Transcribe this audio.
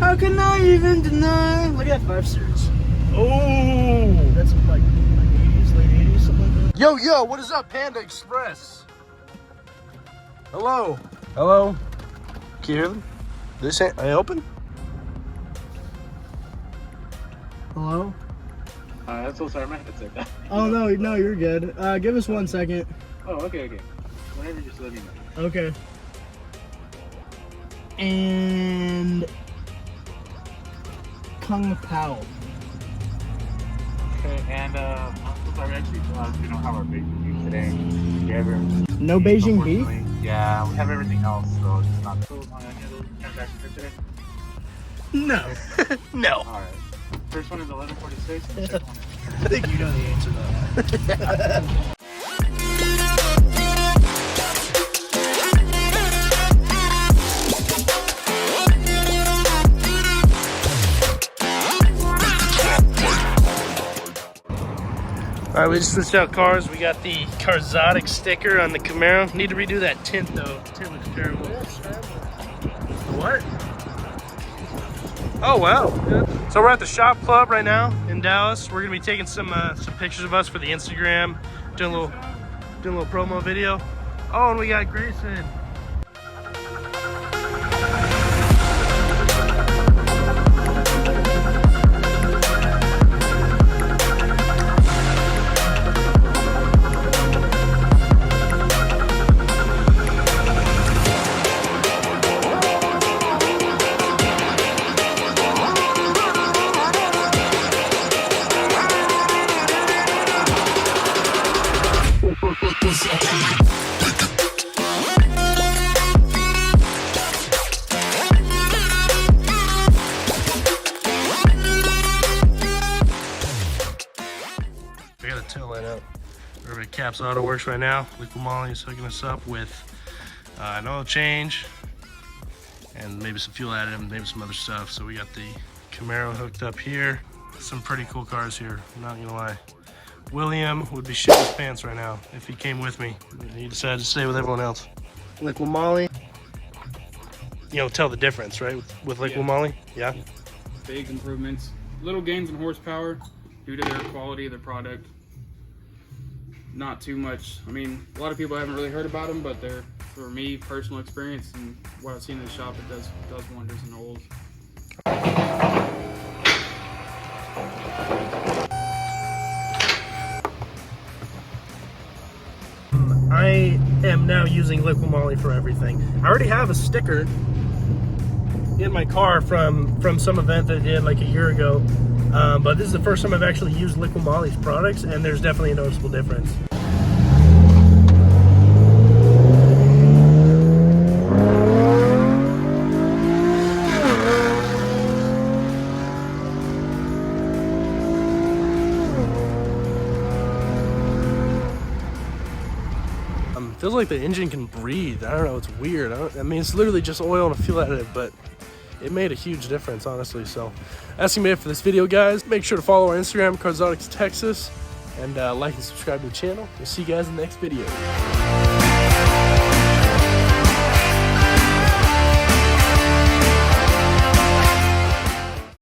How can I even deny? Look at that 5 Series. Oh, That's like 80s, late 80s, something like that. yo, what is up, Panda Express? Hello. Hello. Can you hear them? This ain't, I open? Hello? I'm so sorry, my headset died. Oh, no, you're good. Give us 1 second. Oh, okay. Whenever, just let me know. Okay. And Kung Pao. Okay, and I'm so sorry, actually, we don't have our Beijing beef today. We have No Beijing beef? Yeah, we have everything else, so it's not so on any of those transactions for today. No. No. Alright. First one is 1146, and the second one is... I think you know the answer to that. All right, we just switched out cars. We got the CarXotics sticker on the Camaro. Need to redo that tint though. The tint looks terrible. What? Oh wow. So we're at the shop club right now in Dallas. We're gonna be taking some pictures of us for the Instagram, doing a little promo video. Oh, and we got Grayson. We got a tail light up. We're at Caps Auto Works right now. LIQUI MOLY is hooking us up with an oil change and maybe some fuel additive, maybe some other stuff. So we got the Camaro hooked up here. Some pretty cool cars here, I'm not gonna lie. William would be shitting his pants right now if he came with me. He decided to stay with everyone else. LIQUI MOLY, you know, tell the difference, right? With LIQUI MOLY, yeah? Big improvements, little gains in horsepower due to their quality of their product. Not too much. I mean, a lot of people haven't really heard about them, but they're, for me, personal experience and what I've seen in the shop, it does wonders in the oils. I am now using LIQUI MOLY for everything. I already have a sticker in my car from some event that I did like a year ago, but this is the first time I've actually used LIQUI MOLY's products, and there's definitely a noticeable difference. Feels like the engine can breathe. I don't know, it's weird. I mean, it's literally just oil and a fuel additive, but it made a huge difference, honestly. So that's gonna be it for this video, guys. Make sure to follow our Instagram, CarXotics Texas, and like and subscribe to the channel. We'll see you guys in the next video.